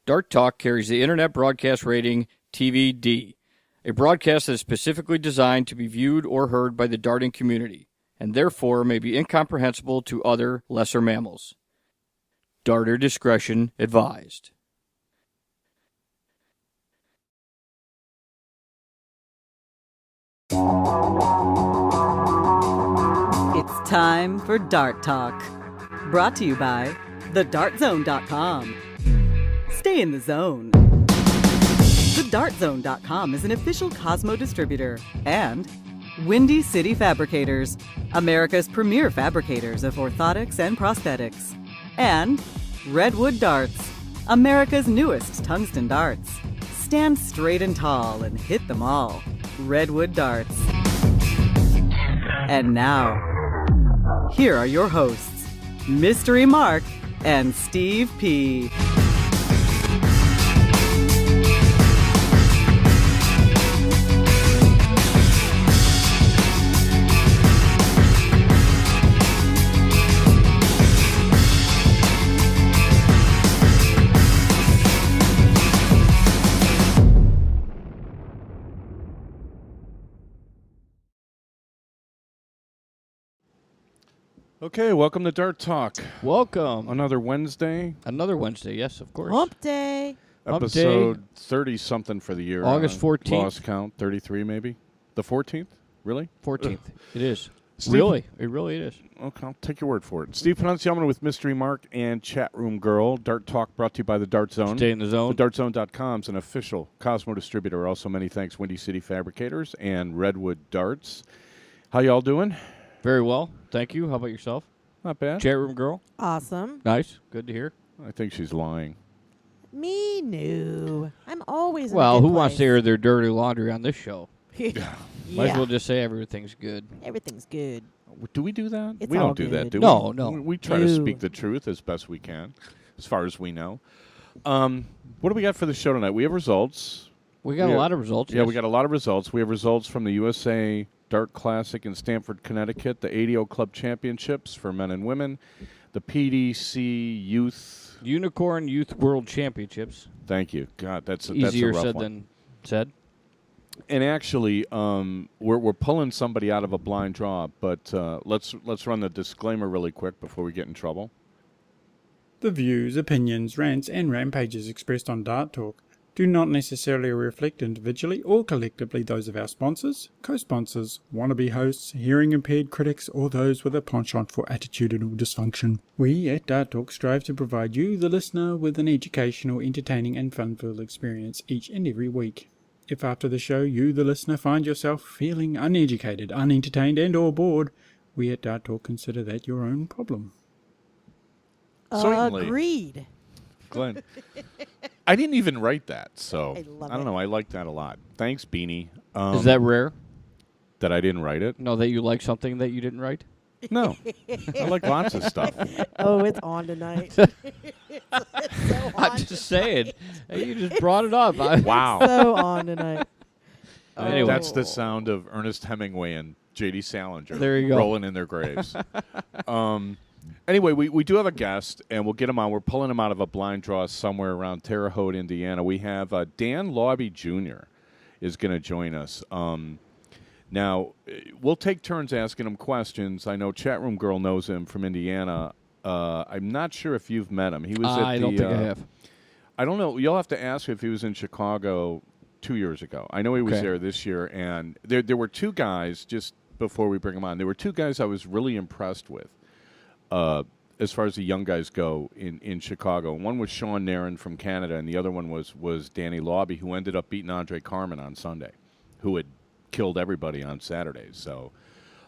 Dart Talk carries the Internet Broadcast Rating TVD, a broadcast that is specifically designed to be viewed or heard by the darting community, and therefore may be incomprehensible to other lesser mammals. Darter discretion advised. It's time for Dart Talk. Brought to you by TheDartZone.com. Stay in the zone. TheDartZone.com is an official Cosmo distributor and Windy City Fabricators, America's premier fabricators of orthotics and prosthetics. And Redwood Darts, America's newest tungsten darts. Stand straight and tall and hit them all. Redwood Darts. And now, here are your hosts, Mystery Mark and Steve P. Okay, welcome to Dart Talk. Welcome. Another Wednesday. Another Wednesday, yes, of course. Hump Day. Hump Episode 30-something for the year. August 14th. Lost count, 33 maybe. The 14th? Really? 14th. It is. Steve- Really? It really is. Okay, I'll take your word for it. Steve Panunciamino with Mystery Mark and Chat Room Girl. Dart Talk brought to you by the Dart Zone. Stay in the zone. TheDartZone.com is an official Cosmo distributor. Also, many thanks, Windy City Fabricators and Redwood Darts. How y'all doing? Very well. Thank you. How about yourself? Not bad. Chat room girl? Awesome. Nice. Good to hear. I think she's lying. Me new. I'm always in a Well, good who wants to place. air their dirty laundry on this show? Yeah. Might as well just say everything's good. Everyth's good. Do we do that? It's we all don't do that, good. do No, we? no. We try to No. speak the truth as best we can, as far as we know. What do we got for the show tonight? We have results. We got Yeah. a lot of results. Yeah, yes. we got a lot of results. We have results from the USA Dart Classic in Stamford, Connecticut, the ADO Club Championships for men and women, the PDC Youth. Unicorn Youth World Championships. Thank you. God, that's Easier a rough said one. than said. And actually, we're pulling somebody out of a blind draw, but let's run the disclaimer really quick before we get in trouble. The views, opinions, rants, and rampages expressed on Dart Talk do not necessarily reflect individually or collectively those of our sponsors, co-sponsors, wannabe hosts, hearing-impaired critics, or those with a penchant for attitudinal dysfunction. We at Dart Talk strive to provide you, the listener, with an educational, entertaining, and fun-filled experience each and every week. If after the show you, the listener, find yourself feeling uneducated, unentertained, and or bored, we at Dart Talk consider that your own problem. Certainly. Agreed. Glenn. I didn't even write that, so I love don't it. know. I like that a lot. Thanks, Beanie. Is that rare? that I didn't write it? No, that you like something that you didn't write? No. I like lots of stuff. Oh, it's on tonight. It's so I'm on. just saying. You just brought it up. Wow. So on tonight. Anyway. That's the sound of Ernest Hemingway and J.D. Salinger There you go. rolling in their graves. Anyway, we do have a guest, and we'll get him on. We're pulling him out of a blind draw somewhere around Terre Haute, Indiana. We have Dan Lobby Jr. is going to join us. Now, we'll take turns asking him questions. I know Chat Room Girl knows him from Indiana. I'm not sure if you've met him. He was at I the, don't think I have. I don't know. You'll have to ask if he was in Chicago 2 years ago. I know he was Okay. there this year, and there were two guys, just before we bring him on, there were two guys I was really impressed with as far as the young guys go in Chicago. One was Sean Nairn from Canada, and the other one was Danny Lobby, who ended up beating Andre Carmen on Sunday, who had killed everybody on Saturday. So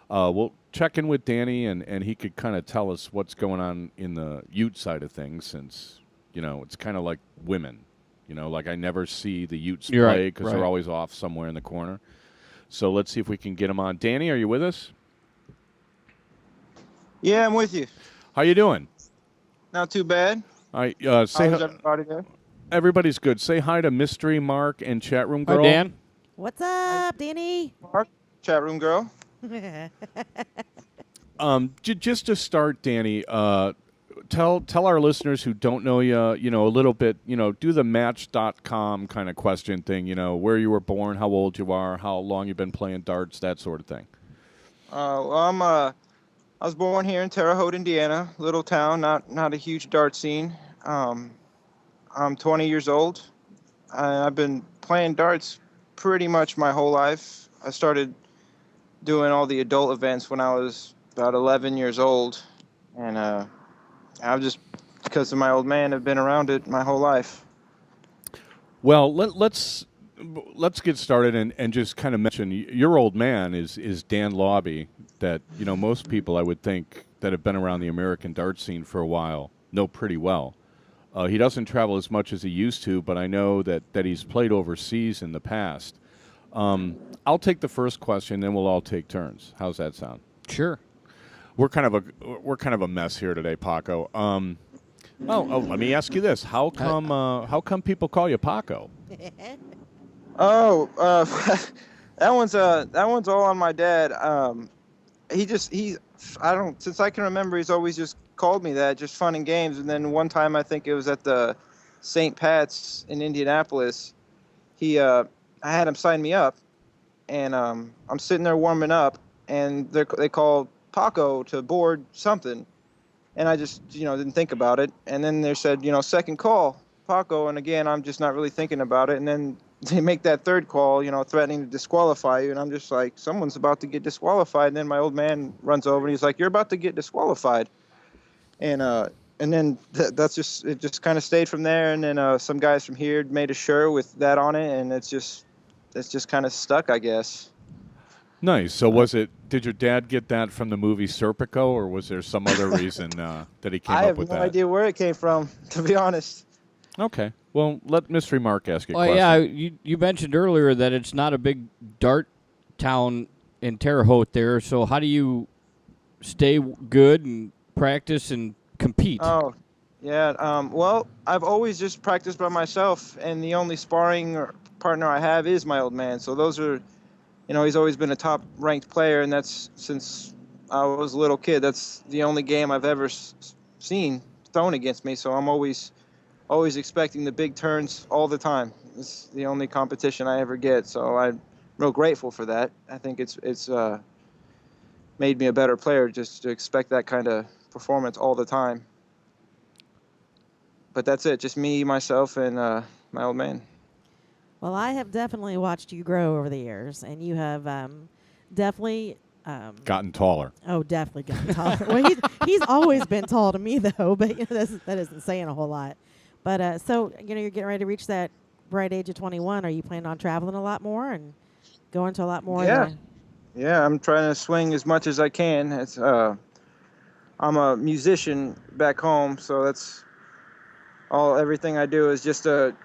we'll check in with Danny, and he could kind of tell us what's going on in the Ute side of things, since, you know, it's kind of like women. You know, like I never see the Utes You're right, play because right. they're always off somewhere in the corner. So let's see if we can get him on. Danny, are you with us? Yeah, I'm with you. How you doing? Not too bad. All right, How's everybody there? everybody's good. Say hi to Mystery Mark and Chat Room Hi, Girl. Dan. What's up, Danny? Mark, chat room girl. Just to start, Danny, tell our listeners who don't know you, a little bit, do the Match.com kind of question thing, where you were born, how old you are, how long you've been playing darts, that sort of thing. Well, I was born here in Terre Haute, Indiana, little town, not a huge dart scene. I'm 20 years old. I've been playing darts pretty much my whole life. I started doing all the adult events when I was about 11 years old, and I've just, because of my old man, have been around it my whole life. Well, let's get started and just kind of mention your old man is Dan Lobby, that most people I would think that have been around the American dart scene for a while know pretty well. He doesn't travel as much as he used to, but I know that he's played overseas in the past. I'll take the first question, then we'll all take turns. How's that sound? Sure. We're kind of a mess here today, Paco. Let me ask you this: how come people call you Paco? Oh, that one's all on my dad. Since I can remember, he's always just called me that, just fun and games. And then one time, I think it was at the St. Pat's in Indianapolis, I had him sign me up, and I'm sitting there warming up, and they called Paco to board something, and I just didn't think about it. And then they said, second call, Paco, and again, I'm just not really thinking about it. And then they make that third call, threatening to disqualify you, and I'm just like, someone's about to get disqualified. And then my old man runs over and he's like, you're about to get disqualified. And then it just kind of stayed from there. And then some guys from here made a shirt with that on it, and it's just kind of stuck, I guess. Nice. So did your dad get that from the movie Serpico, or was there some other reason that he came up with that? I have no idea where it came from, to be honest. Okay. Well, let Mystery Mark ask a question. Yeah, you mentioned earlier that it's not a big dart town in Terre Haute there, so how do you stay good and practice and compete? Oh, yeah. Well, I've always just practiced by myself, and the only sparring partner I have is my old man. So those are, he's always been a top-ranked player, and that's since I was a little kid. That's the only game I've ever seen thrown against me, so I'm always expecting the big turns all the time. It's the only competition I ever get, so I'm real grateful for that. I think it's made me a better player just to expect that kind of performance all the time. But that's it, just me, myself, and my old man. Well, I have definitely watched you grow over the years, and you have definitely gotten taller. Oh, definitely gotten taller. Well, he's always been tall to me, though, but that isn't saying a whole lot. But so you're getting ready to reach that bright age of 21. Are you planning on traveling a lot more and going to a lot more? Yeah, I'm trying to swing as much as I can. I'm a musician back home, so that's everything I do is just to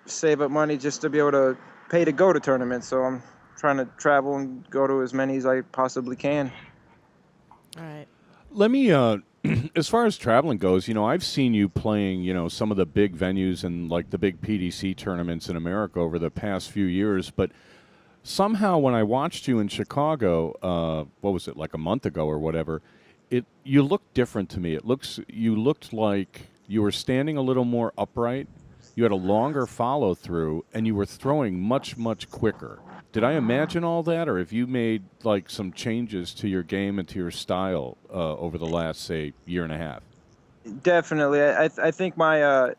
save up money just to be able to pay to go to tournaments. So I'm trying to travel and go to as many as I possibly can. All right. Let me, as far as traveling goes, I've seen you playing, some of the big venues and like the big PDC tournaments in America over the past few years. But somehow when I watched you in Chicago, what was it, like a month ago or whatever, you looked different to me. You looked like you were standing a little more upright. You had a longer follow through, and you were throwing much, much quicker. Did I imagine all that, or have you made like some changes to your game and to your style over the last, say, year and a half? Definitely. I think I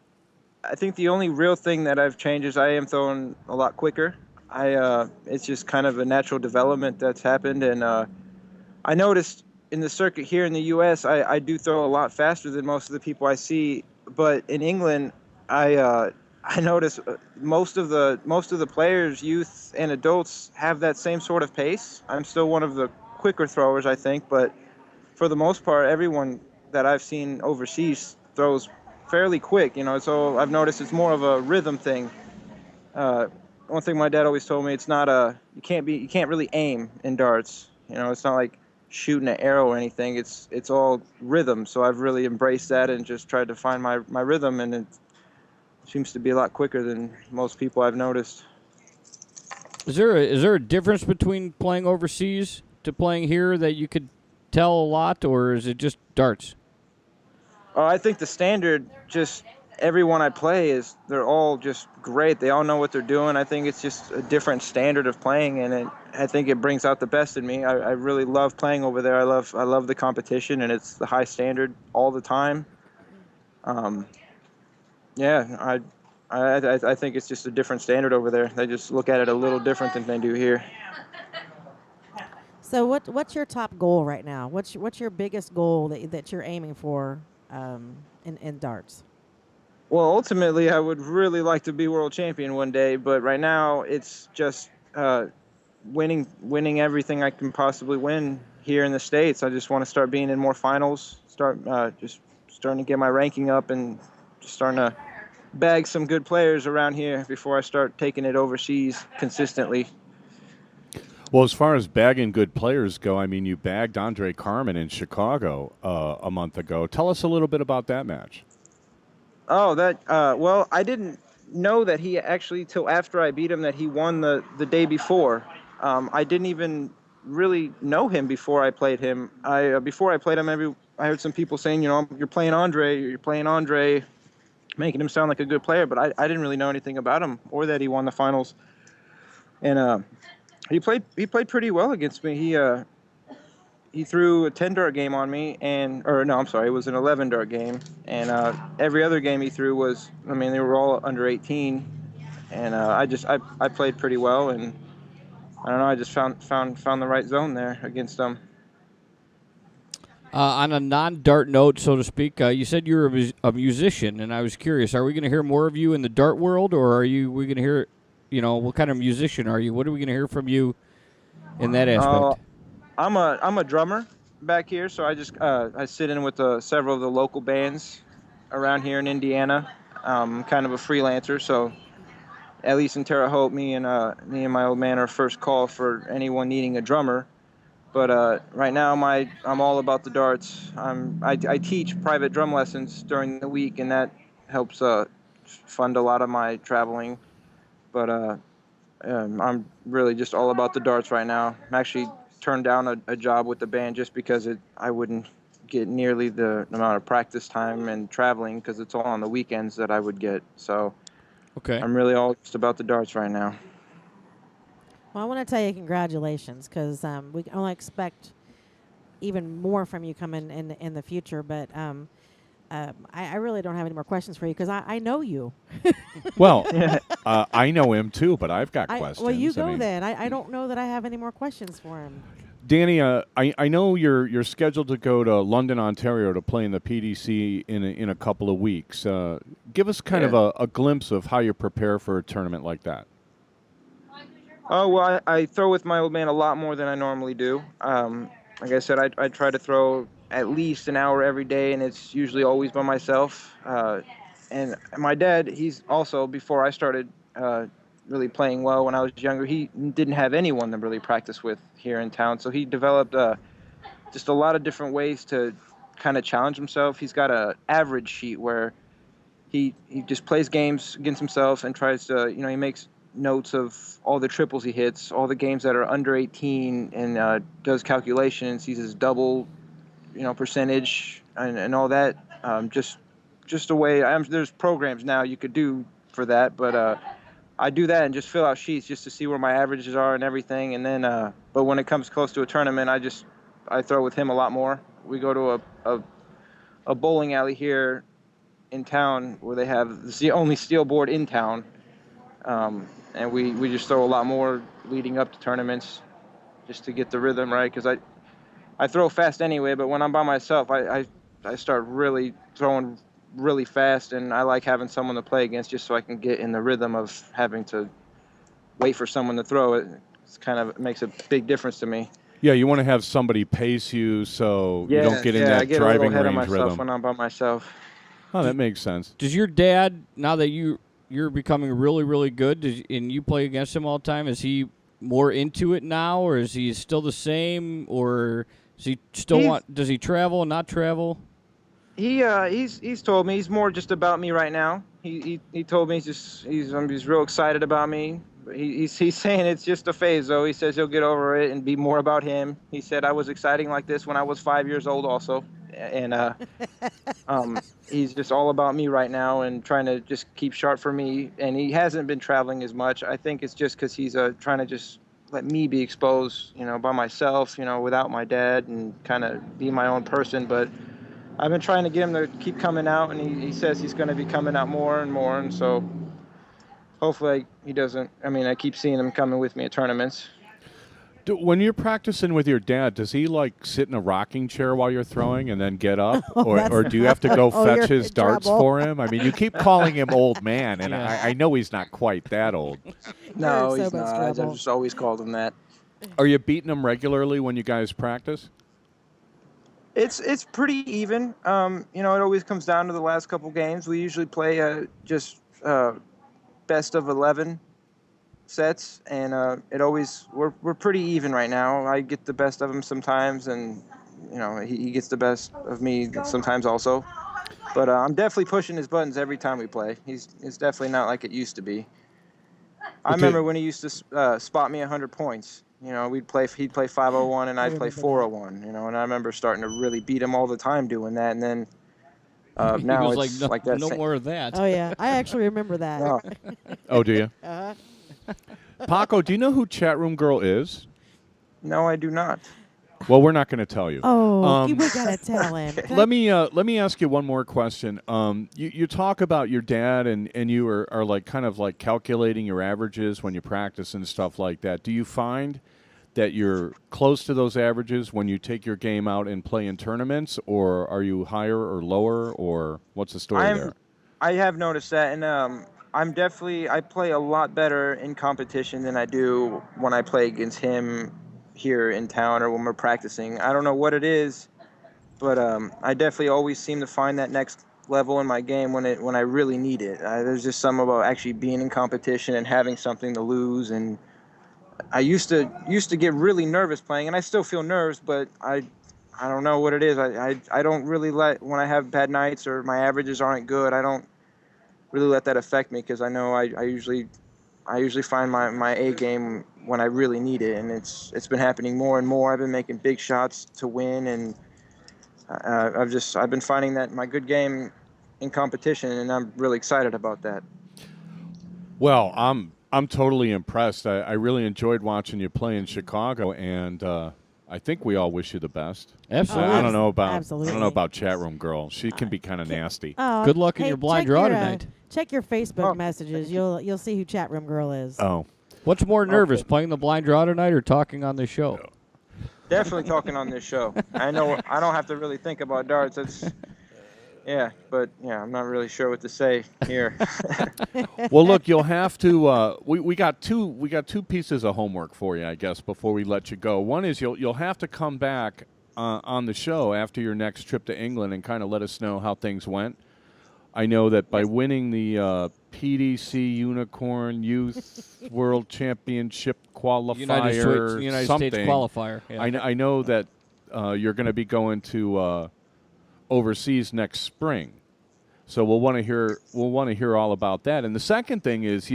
think the only real thing that I've changed is I am throwing a lot quicker. It's just kind of a natural development that's happened, and I noticed in the circuit here in the U.S. I do throw a lot faster than most of the people I see, but in England I notice most of the players, youth and adults, have that same sort of pace. I'm still one of the quicker throwers, I think, but for the most part, everyone that I've seen overseas throws fairly quick. So I've noticed it's more of a rhythm thing. One thing my dad always told me, it's not you can't really aim in darts. It's not like shooting an arrow or anything. It's all rhythm. So I've really embraced that and just tried to find my rhythm, and it seems to be a lot quicker than most people I've noticed. Is there a difference between playing overseas to playing here that you could tell a lot, or is it just darts? I think the standard, just everyone I play they're all just great. They all know what they're doing. I think it's just a different standard of playing, and I think it brings out the best in me. I really love playing over there. I love the competition, and it's the high standard all the time. Yeah, I think it's just a different standard over there. They just look at it a little different than they do here. So what's your top goal right now? What's your biggest goal that you're aiming for in darts? Well, ultimately, I would really like to be world champion one day, but right now it's just winning everything I can possibly win here in the States. I just want to start being in more finals, just starting to get my ranking up, and just starting to bag some good players around here before I start taking it overseas consistently. Well, as far as bagging good players go, I mean, you bagged Andre Carmen in Chicago a month ago. Tell us a little bit about that match. Oh, well, I didn't know that he actually, till after I beat him, that he won the day before. I didn't even really know him before I played him. Before I played him, I heard some people saying, you're playing Andre, making him sound like a good player, but I didn't really know anything about him or that he won the finals. And he played pretty well against me. He threw a 10-dart game on me, it was an 11-dart game. And every other game he threw they were all under 18. And I played pretty well, and I don't know, I just found the right zone there against him. On a non-dart note, so to speak, you said you're a musician, and I was curious, are we going to hear more of you in the dart world, or we going to hear, what kind of musician are you? What are we going to hear from you in that aspect? I'm a drummer back here, so I sit in with several of the local bands around here in Indiana. I'm kind of a freelancer, so at least in Terre Haute, me and my old man are first call for anyone needing a drummer. But right now, I'm all about the darts. I teach private drum lessons during the week, and that helps fund a lot of my traveling. But I'm really just all about the darts right now. I'm actually turned down a job with the band just because I wouldn't get nearly the amount of practice time and traveling, because it's all on the weekends that I would get. So Okay. I'm really all just about the darts right now. Well, I want to tell you congratulations, because we can only expect even more from you coming in the future. But I really don't have any more questions for you, because I know you. Well, I know him too, but I've got questions. Well, you go then. I don't know that I have any more questions for him. Danny, I know you're scheduled to go to London, Ontario to play in the PDC in a couple of weeks. Give us kind of a glimpse of how you prepare for a tournament like that. Oh, well, I throw with my old man a lot more than I normally do. Like I said, I try to throw at least an hour every day, and it's usually always by myself. And my dad, he's also, before I started really playing well when I was younger, he didn't have anyone to really practice with here in town. So he developed just a lot of different ways to kind of challenge himself. He's got an average sheet where he just plays games against himself and tries to, he makes notes of all the triples he hits, all the games that are under 18, and does calculations, sees his double, percentage and all that. Just a way. There's programs now you could do for that, but I do that and just fill out sheets just to see where my averages are and everything. And then, but when it comes close to a tournament, I throw with him a lot more. We go to a bowling alley here in town where they have the only steel board in town. And we just throw a lot more leading up to tournaments just to get the rhythm right, because I throw fast anyway, but when I'm by myself, I start really throwing really fast, and I like having someone to play against just so I can get in the rhythm of having to wait for someone to throw it. It makes a big difference to me. Yeah, you want to have somebody pace you so you don't get in I that get driving a little ahead range of myself rhythm. when I'm by myself. Oh, that makes sense. Does your dad, now that you're becoming really, really good, and you play against him all the time, is he more into it now, or is he still the same, or does he still does he travel and not travel? He's told me he's more just about me right now. He told me he's real excited about me, He's saying it's just a phase, though. He says he'll get over it and be more about him. He said I was exciting like this when I was 5 years old, also, and he's just all about me right now and trying to just keep sharp for me. And he hasn't been traveling as much. I think it's just because he's trying to just let me be exposed, by myself, without my dad, and kind of be my own person. But I've been trying to get him to keep coming out, and he says he's going to be coming out more and more, and so. Hopefully he doesn't. I mean, I keep seeing him coming with me at tournaments. When you're practicing with your dad, does he like sit in a rocking chair while you're throwing and then get up, or do you have to go you're fetch his in darts trouble. for him? I mean, you keep calling him old man, and I know he's not quite that old. No, You're in he's so much not. I've trouble. just always called him that. Are you beating him regularly when you guys practice? It's pretty even. It always comes down to the last couple games. We usually play just best of 11 sets, and we're pretty even right now. I get the best of him sometimes, and he gets the best of me sometimes also. But I'm definitely pushing his buttons every time we play. It's definitely not like it used to be. I remember when he used to spot me 100 points. He'd play 501 and I'd play 401. And I remember starting to really beat him all the time doing that, and then. Now he it's was like that. no more of that. Oh yeah, I actually remember that. No. Oh, do you? Paco, do you know who Chat Room Girl is? No, I do not. Well, we're not going to tell you. Oh, we gotta tell him. Let me ask you one more question. You talk about your dad and you are like kind of like calculating your averages when you practice and stuff like that. Do you find that you're close to those averages when you take your game out and play in tournaments, or are you higher or lower, or what's the story there? I have noticed that, and I play a lot better in competition than I do when I play against him here in town or when we're practicing. I don't know what it is, but I definitely always seem to find that next level in my game when I really need it. There's just something about actually being in competition and having something to lose. And I used to get really nervous playing, and I still feel nerves, but I don't know what it is. I don't really when I have bad nights or my averages aren't good, I don't really let that affect me, because I know I usually find my A game when I really need it, and it's been happening more and more. I've been making big shots to win, and I've been finding that my good game in competition, and I'm really excited about that. Well, I'm totally impressed. I really enjoyed watching you play in Chicago, and I think we all wish you the best. Absolutely. I don't know Absolutely. about Chat Room Girl. She can be kind of nasty. Oh, Good luck in hey, your blind check draw your, tonight. Check your Facebook messages. You'll see who Chat Room Girl is. Oh, What's more nervous, playing the blind draw tonight or talking on this show? Definitely talking on this show. I know I don't have to really think about darts. I'm not really sure what to say here. well, look, you'll have to. We got two pieces of homework for you, I guess, before we let you go. One is you'll have to come back on the show after your next trip to England and kind of let us know how things went. I know that by winning the PDC Unicorn Youth World Championship qualifier, United something, States qualifier. Yeah. I know that you're going to be going to overseas next spring. So we'll want to hear all about that. And the second thing is,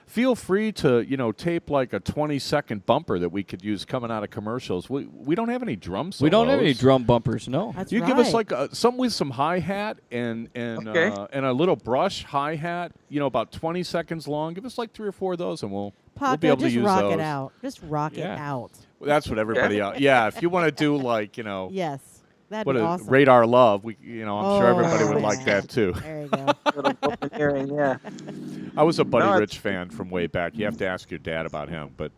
feel free to, tape like a 20-second bumper that we could use coming out of commercials. We don't have any drum solos. We don't have any drum bumpers, no. That's You right. give us like some with some hi-hat and Okay. And a little brush hi-hat, about 20 seconds long. Give us like 3 or 4 of those, and we'll Paco, be able to just use rock those. it out. Just rock it Yeah. out. That's what everybody else. Yeah, if you want to do like, Yes. That'd what be a awesome. Radar Love, I'm sure Oh, everybody would like man. that too. There you go. Little open hearing, yeah. I was a Buddy No, Rich fan from way back. You have to ask your dad about him. But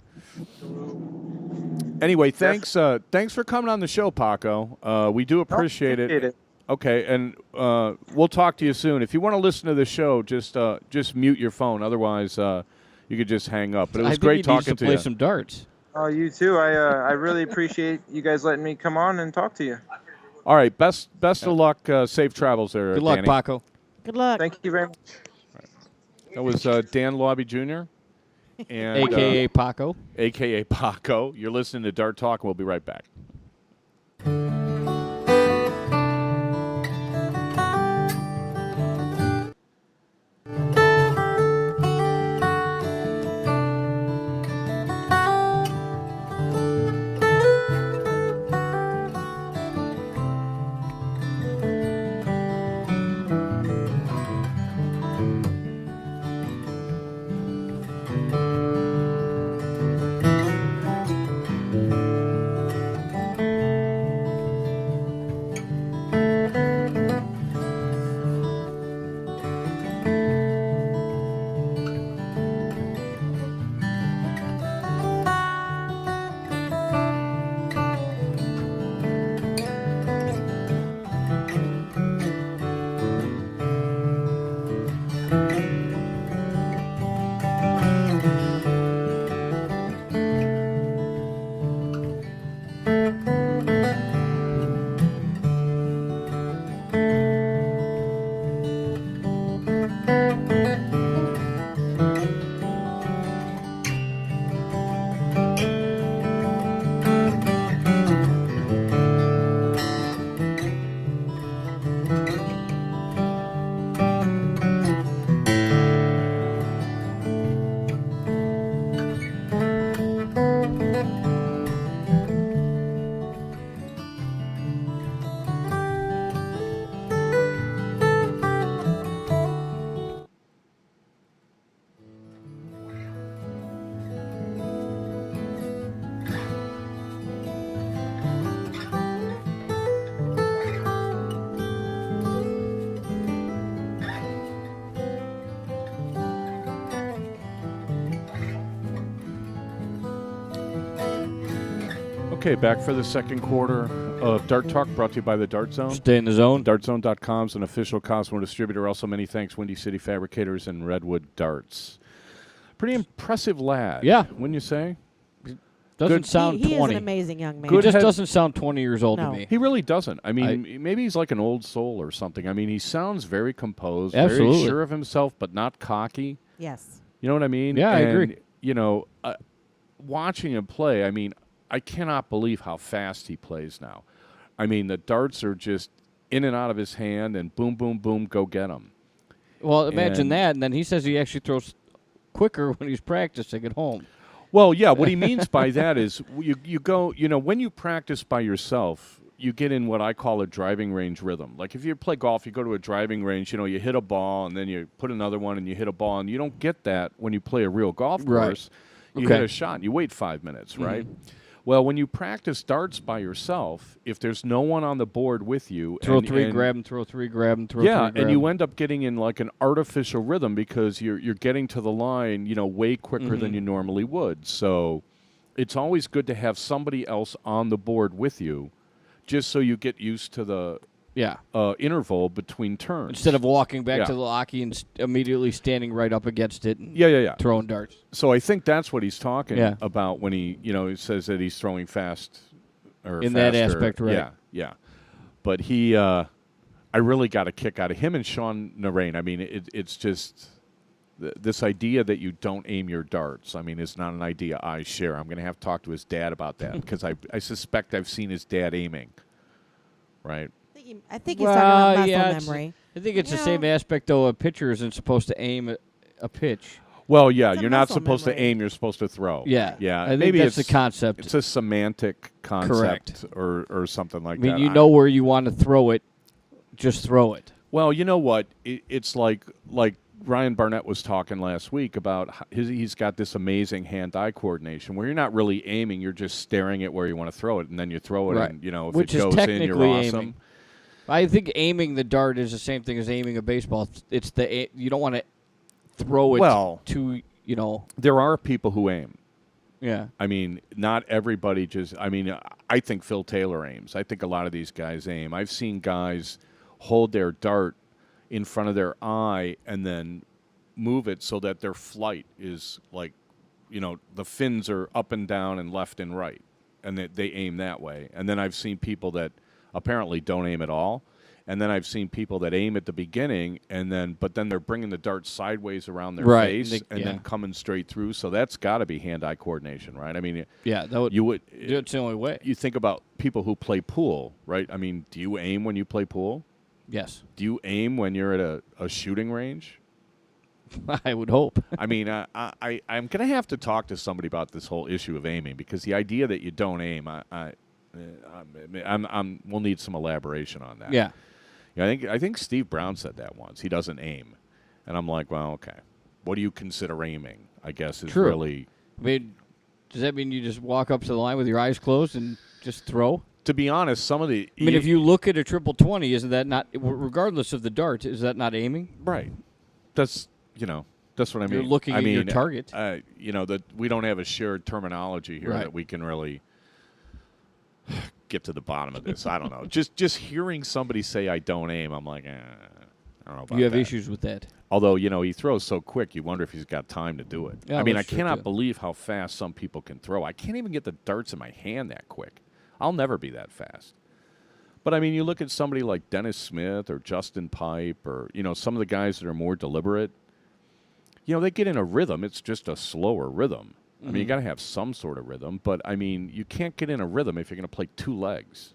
anyway, thanks for coming on the show, Paco. We do appreciate it. Okay, and we'll talk to you soon. If you want to listen to the show, just mute your phone. Otherwise, you could just hang up. But it was I think great he needs talking to to play you. some darts. Oh, you too. I really appreciate you guys letting me come on and talk to you. All right, best of luck. Safe travels there, Good luck, Danny. Paco. Good luck. Thank you very much. That was Dan Lobby Jr. and A.K.A. Paco. a.k.a. Paco. You're listening to Dart Talk, and we'll be right back. Okay, back for the second quarter of Dart Talk, brought to you by the Dart Zone. Stay in the zone. DartZone.com is an official Cosmo distributor. Also, many thanks, Windy City Fabricators and Redwood Darts. Pretty impressive lad. Yeah. Wouldn't you say? Doesn't Good. sound He is 20. an amazing young man. He just head- doesn't sound 20 years old No. to me. He really doesn't. I mean, maybe he's like an old soul or something. I mean, he sounds very composed, Absolutely. very sure of himself, but not cocky. Yes. You know what I mean? Yeah, I And, agree. You know, watching him play, I mean, I cannot believe how fast he plays now. I mean, the darts are just in and out of his hand, and boom, boom, boom, go get them. Well, imagine And- that, and then he says he actually throws quicker when he's practicing at home. Well, yeah, what he means by that is you go, you know, when you practice by yourself, you get in what I call a driving range rhythm. Like if you play golf, you go to a driving range, you know, you hit a ball and then you put another one and you hit a ball, and you don't get that when you play a real golf Right. course. You Okay. hit a shot and you wait 5 minutes, right? Well, when you practice darts by yourself, if there's no one on the board with you, Throw and, three, and- grab him, throw three, grab him, throw yeah, three, grab and you him. end up getting in like an artificial rhythm because you're getting to the line, you know, way quicker than you normally would. So it's always good to have somebody else on the board with you, just so you get used to the Yeah. interval between turns. Instead of walking back Yeah. to the hockey and immediately standing right up against it and yeah. throwing darts. So I think that's what he's talking Yeah. about when he says that he's throwing fast or In that faster. aspect, right. Yeah. But he, I really got a kick out of him and Sean Narain. I mean, it's just this idea that you don't aim your darts. I mean, it's not an idea I share. I'm going to have to talk to his dad about that because I suspect I've seen his dad aiming. Right. I think he's talking about muscle yeah, memory. I think it's You the same know- aspect, though. A pitcher isn't supposed to aim a pitch. Well, yeah, It's a you're not muscle supposed memory. to aim. You're supposed to throw. Yeah. Yeah. I think maybe that's it's the concept. It's a semantic concept Correct. or something like I mean, that. you know where you want to throw it. Just throw it. Well, you know what? It's like Ryan Barnett was talking last week about he's got this amazing hand-eye coordination where you're not really aiming, you're just staring at where you want to throw it, and then you throw it, Right. and, you know, if Which it is goes in, technically you're awesome. aiming. I think aiming the dart is the same thing as aiming a baseball. It's you don't want to throw it Well- to, you know. There are people who aim. Yeah. I mean, not everybody just – I mean, I think Phil Taylor aims. I think a lot of these guys aim. I've seen guys hold their dart in front of their eye and then move it so that their flight is like, you know, the fins are up and down and left and right, and they aim that way. And then I've seen people that apparently don't aim at all. And then I've seen people that aim at the beginning, but then they're bringing the dart sideways around their Right. face and Yeah. then coming straight through. So that's got to be hand-eye coordination, right? I mean, Yeah, that would, you would. it's the only way. You think about people who play pool, right? I mean, do you aim when you play pool? Yes. Do you aim when you're at a shooting range? I would hope. I mean, I'm going to have to talk to somebody about this whole issue of aiming because the idea that you don't aim, we'll need some elaboration on that. Yeah. Yeah, I think Steve Brown said that once. He doesn't aim, and I'm like, well, okay. What do you consider aiming? I guess is True. really. I mean, does that mean you just walk up to the line with your eyes closed and just throw? To be honest, some of the. I mean, if you look at a triple 20, isn't that not, regardless of the dart, is that not aiming? right, that's that's what I mean. You're looking I at mean, your target. That we don't have a shared terminology here Right. that we can really get to the bottom of this. I don't know. Just hearing somebody say I don't aim, I'm like, I don't know about You have that. issues with that. Although, he throws so quick, you wonder if he's got time to do it. Yeah, I mean, I that's true, cannot too. believe how fast some people can throw. I can't even get the darts in my hand that quick. I'll never be that fast. But, I mean, you look at somebody like Dennis Smith or Justin Pipe or, some of the guys that are more deliberate. They get in a rhythm. It's just a slower rhythm. I mean, you got to have some sort of rhythm. But, I mean, you can't get in a rhythm if you're going to play two legs.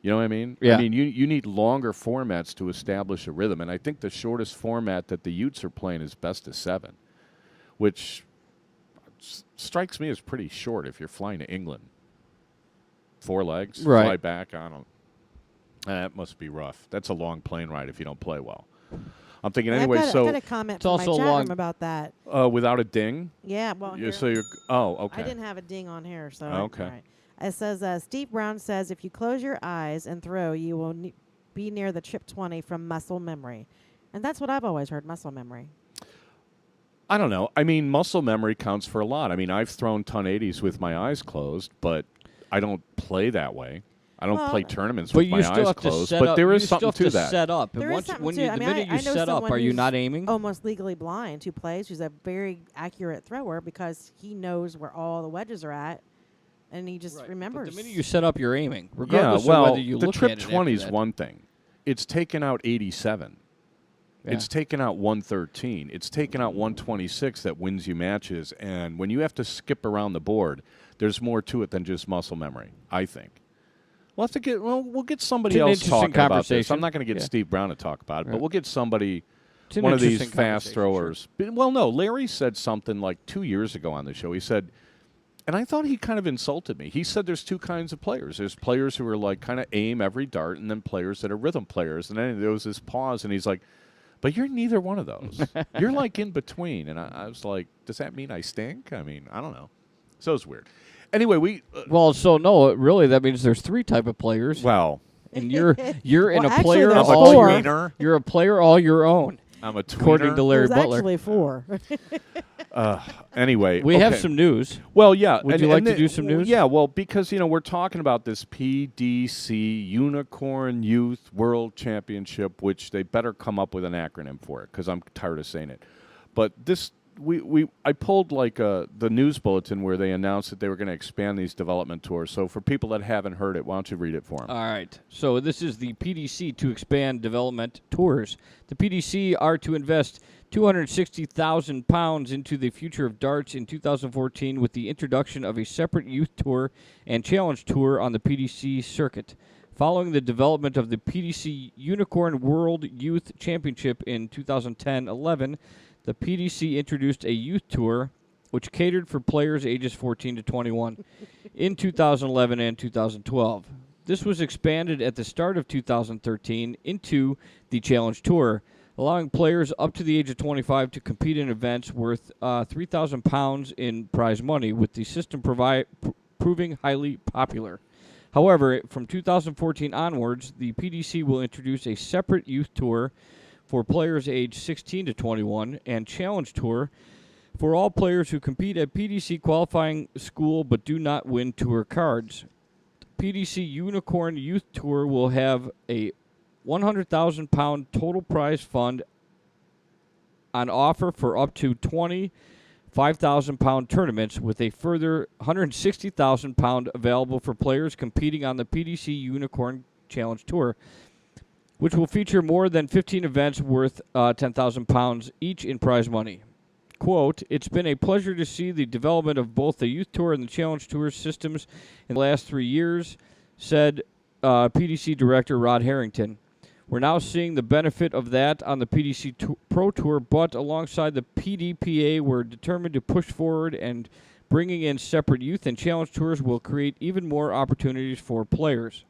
You know what I mean? Yeah. I mean, you need longer formats to establish a rhythm. And I think the shortest format that the Utes are playing is best of 7, which strikes me as pretty short if you're flying to England. 4 legs, Right. fly back. I don't. That must be rough. That's a long plane ride if you don't play well. I'm thinking anyway. I've So got a comment It's from also my chat long- room about that. without a ding. Yeah, well, here- So you're. Oh, okay. I didn't have a ding on here, so Okay. all right. It says Steve Brown says if you close your eyes and throw, you will be near the chip 20 from muscle memory, and that's what I've always heard, muscle memory. I don't know. I mean, muscle memory counts for a lot. I mean, I've thrown ton 80s with my eyes closed, but I don't play that way. I don't Well, play tournaments But with you my still eyes have to closed. set But up. there you is still something have to to that. set up. And There is once something when to you, it. I the mean, minute I you know set up, someone are you who's not aiming? almost legally blind who plays, who's a very accurate thrower because he knows where all the wedges are at, and he just Right. remembers. But the minute you set up, you're aiming, Yeah, regardless well, of whether you the look Trip at it. 20 is after that. one thing. It's taken out 87. Yeah. It's taken out 113. It's taken out 126 that wins you matches. And when you have to skip around the board, there's more to it than just muscle memory, I think. We'll get somebody It's an else interesting talking about this. conversation. I'm not going to get Yeah. Steve Brown to talk about it, Right. but we'll get somebody, It's an one of these interesting fast conversation, throwers. Well, no, Larry said something like 2 years ago on the show. He said, and I thought he kind of insulted me. He said there's two kinds of players. There's players who are like kind of aim every dart, and then players that are rhythm players. And then there was this pause, and he's like, but you're neither one of those. You're like in between. And I was like, does that mean I stink? I mean, I don't know. So it's weird. Anyway, Well, so no, really, that means there's three type of players, well, and you're in Well, a actually, player there's I'm a all four. tweener. you're a player all your own, I'm a tweener. according to Larry There's Butler. actually 4. Anyway, We have okay. some news. Well, yeah. Would you like to do some news? Yeah, well, because, we're talking about this PDC Unicorn Youth World Championship, which they better come up with an acronym for it because I'm tired of saying it. But this, I pulled like the news bulletin where they announced that they were going to expand these development tours. So for people that haven't heard it, why don't you read it for them? All right. So this is the PDC to expand development tours. The PDC are to invest £260,000 into the future of darts in 2014 with the introduction of a separate youth tour and challenge tour on the PDC circuit. Following the development of the PDC Unicorn World Youth Championship in 2010-11, the PDC introduced a youth tour which catered for players ages 14 to 21 in 2011 and 2012. This was expanded at the start of 2013 into the Challenge Tour, allowing players up to the age of 25 to compete in events worth £3,000 in prize money, with the system proving highly popular. However, from 2014 onwards, the PDC will introduce a separate youth tour for players aged 16 to 21 and Challenge Tour for all players who compete at PDC qualifying school but do not win tour cards. PDC Unicorn Youth Tour will have a £100,000 total prize fund on offer for up to 20 £5,000 tournaments, with a further £160,000 available for players competing on the PDC Unicorn Challenge Tour, which will feature more than 15 events worth £10,000 each in prize money. Quote, "It's been a pleasure to see the development of both the Youth Tour and the Challenge Tour systems in the last 3 years," said PDC Director Rod Harrington. "We're now seeing the benefit of that on the PDC Pro Tour, but alongside the PDPA, we're determined to push forward, and bringing in separate youth and challenge tours will create even more opportunities for players."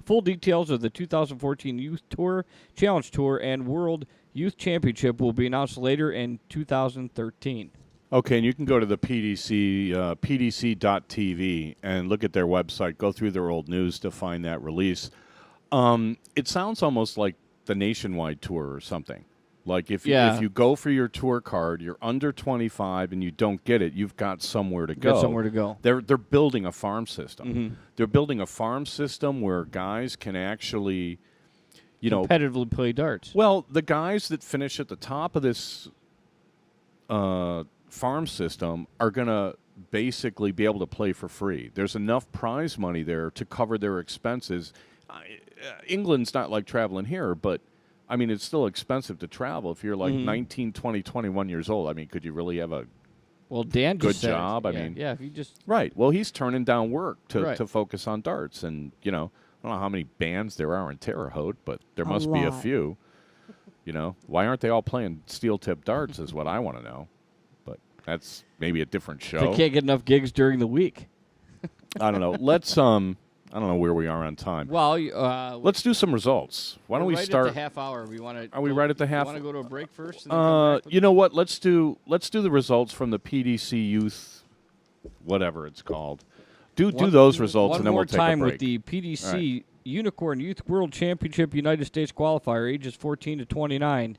Full details of the 2014 Youth Tour, Challenge Tour, and World Youth Championship will be announced later in 2013. Okay, and you can go to the PDC, pdc.tv, and look at their website, go through their old news to find that release. It sounds almost like the Nationwide Tour or something. Like if you go for your tour card, you're under 25 and you don't get it, you've got somewhere to go. Got somewhere to go. They're building a farm system. Mm-hmm. They're building a farm system where guys can actually, Competitively play darts. well, the guys that finish at the top of this farm system are going to basically be able to play for free. There's enough prize money there to cover their expenses. England's not like traveling here, but I mean, it's still expensive to travel if you're like 19, 20, 21 years old. I mean, could you really have a Well, Dan good just said it. job? I Yeah, mean, yeah, if you just right. Well, he's turning down work Right. to focus on darts. And, I don't know how many bands there are in Terre Haute, but there A must be a lot. few. Why aren't they all playing steel tip darts is what I want to know. But that's maybe a different show. they can't get enough gigs during the week. I don't know. Let's I don't know where we are on time. Well, Let's do some results. Why don't we right start? at the half hour? We want to. Are we right at the half- Want to go to a break first? And then come back with You know what? Let's do the results from the PDC Youth, whatever it's called. Do those results one and then more we'll take time a break. with the PDC Unicorn Youth World Championship United States qualifier, ages 14 to 29,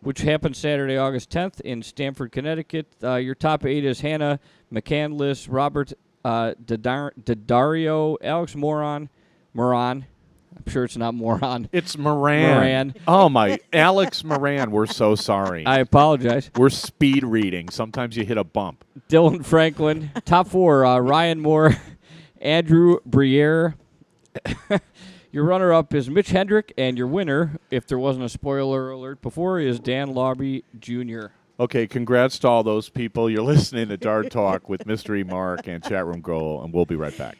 which happens Saturday, August 10th in Stamford, Connecticut. Your top 8 is Hannah McCandless, Robert Daddario, Alex Moran. I'm sure it's not Moran. It's Moran. Oh, my. Alex Moran, we're so sorry. I apologize. We're speed reading. Sometimes you hit a bump. Dylan Franklin. Top 4, Ryan Moore, Andrew Briere. Your runner-up is Mitch Hendrick, and your winner, if there wasn't a spoiler alert before, is Dan Lobby Jr. Okay, congrats to all those people. You're listening to Dart Talk with Mystery Mark and Chatroom Girl, and we'll be right back.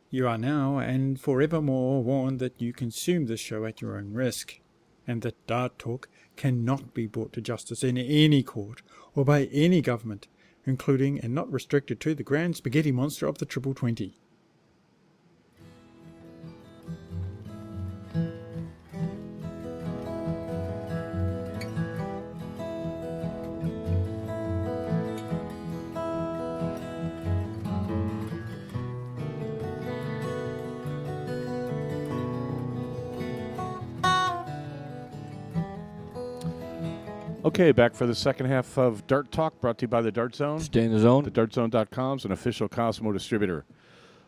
You are now and forevermore warned that you consume this show at your own risk, and that Dart Talk cannot be brought to justice in any court or by any government, including and not restricted to the grand spaghetti monster of the Triple 20. Okay, back for the second half of Dart Talk, brought to you by the Dart Zone. Stay in the zone. TheDartZone.com is an official Cosmo distributor.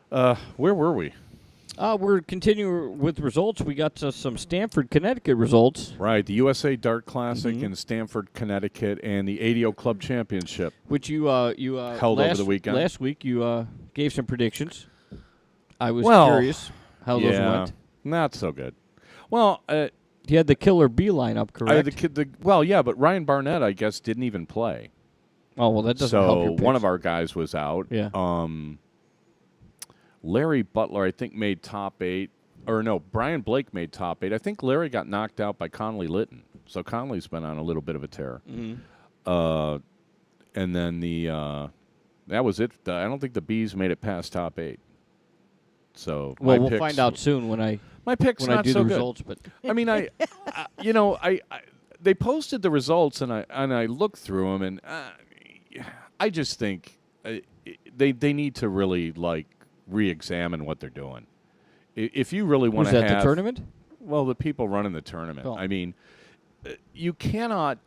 Where were we? We're continuing with results. We got some Stamford, Connecticut results. Right, the USA Dart Classic in Stamford, Connecticut, and the ADO Club Championship. Which you held over the weekend. Last week you gave some predictions. I was Well, curious how those went. Not so good. Well, You had the Killer B lineup, correct? but Ryan Barnett, I guess, didn't even play. Oh, well, that doesn't help your So one picks. of our guys was out. Yeah. Larry Butler, I think, made top 8. Or no, Brian Blake made top 8. I think Larry got knocked out by Conley Litton. So Conley's been on a little bit of a tear. And then that was it. I don't think the Bees made it past top 8. So Well, we'll find out soon when I not do so the good. results. But I mean, they posted the results, and I looked through them, and I just think they need to really re-examine what they're doing. If you really want was to that have the tournament? well, the people running the tournament. Oh. I mean, you cannot.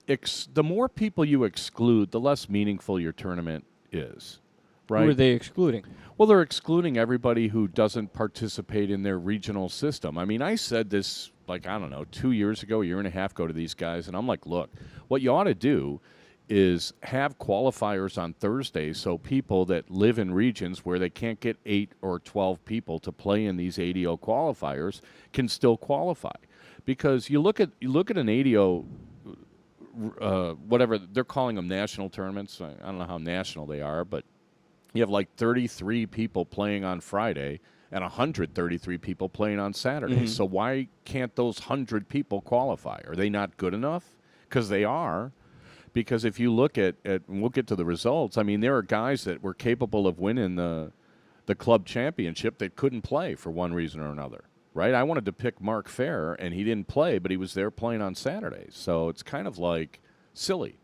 The more people you exclude, the less meaningful your tournament is. Right? Who are they excluding? Well, they're excluding everybody who doesn't participate in their regional system. I mean, I said this, 2 years ago, a year and a half ago to these guys, and I'm like, look, what you ought to do is have qualifiers on Thursdays so people that live in regions where they can't get 8 or 12 people to play in these ADO qualifiers can still qualify. Because you look at an ADO, whatever, they're calling them national tournaments. I don't know how national they are, but you have 33 people playing on Friday and 133 people playing on Saturday. So why can't those 100 people qualify? Are they not good enough? Because they are. Because if you look at, and we'll get to the results, I mean, there are guys that were capable of winning the club championship that couldn't play for one reason or another. right? I wanted to pick Mark Fair, and he didn't play, but he was there playing on Saturdays. So it's kind of like silly.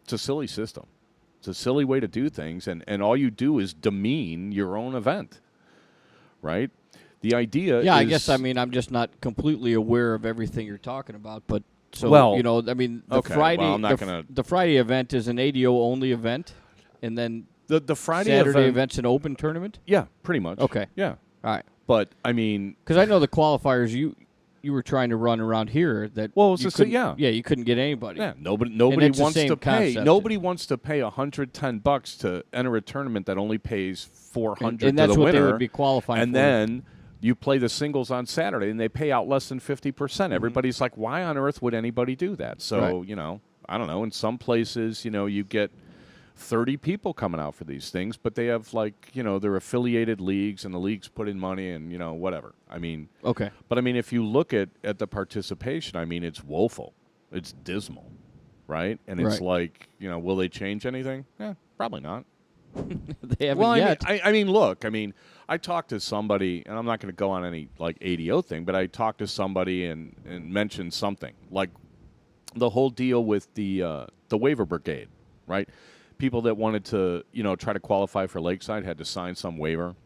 It's a silly system. It's a silly way to do things, and all you do is demean your own event, right? The idea Yeah, is... I guess, I mean, I'm just not completely aware of everything you're talking about, but so, Well, you know, I mean, the okay, Friday well, I'm not gonna- the Friday event is an ADO-only event, and then The Friday Saturday event... event's an open tournament? Yeah, pretty much. Okay. Yeah. All right. But, I mean... Because I know the qualifiers you were trying to run around here that Well, it's you just couldn't- yeah. yeah, you couldn't get anybody. Yeah, nobody it's the wants same to pay. concept. Nobody wants to pay $110 to enter a tournament that only pays $400 and to that's the what winner. they would be qualifying and for. then you play the singles on Saturday, and they pay out less than 50%. Everybody's like, "Why on earth would anybody do that?" So Right. you know, I don't know. In some places, you know, you get 30 people coming out for these things, but they have like they're affiliated leagues, and the leagues put in money, and whatever. I mean, Okay. but I mean, if you look at the participation, I mean, it's woeful. It's dismal, right? And it's Right. like, will they change anything? Probably not. They haven't Well, yet. I mean, look, I talked to somebody, and I'm not going to go on any like ADO thing, but I talked to somebody and mentioned something like the whole deal with the waiver brigade, right? People that wanted to, try to qualify for Lakeside had to sign some waiver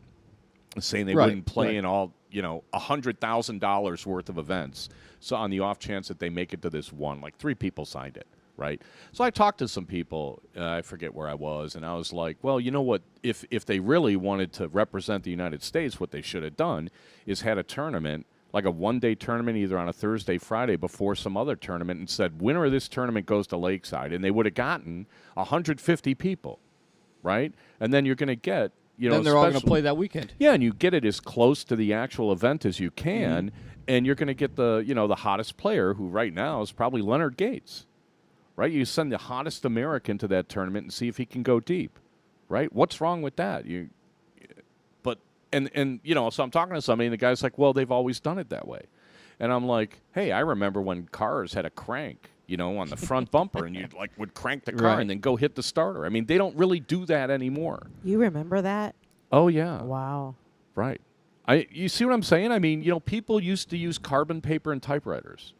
saying they Right, wouldn't play right. in all, $100,000 worth of events. So on the off chance that they make it to this one, like 3 people signed it, right? So I talked to some people, I forget where I was, and I was like, well, you know what? If they really wanted to represent the United States, what they should have done is had a tournament, like a one-day tournament either on a Thursday, Friday before some other tournament, and said, winner of this tournament goes to Lakeside. And they would have gotten 150 people, right? And then you're going to get, then they're all going to especially- play that weekend. yeah, and you get it as close to the actual event as you can, and you're going to get the the hottest player, who right now is probably Leonard Gates, right? You send the hottest American to that tournament and see if he can go deep, right? What's wrong with that? But so I'm talking to somebody, and the guy's like, well, they've always done it that way, and I'm like, hey, I remember when cars had a crank, on the front bumper, and you would crank the car Right. and then go hit the starter. I mean, they don't really do that anymore. You remember that? Oh yeah. Wow. Right. You see what I'm saying? I mean, people used to use carbon paper and typewriters.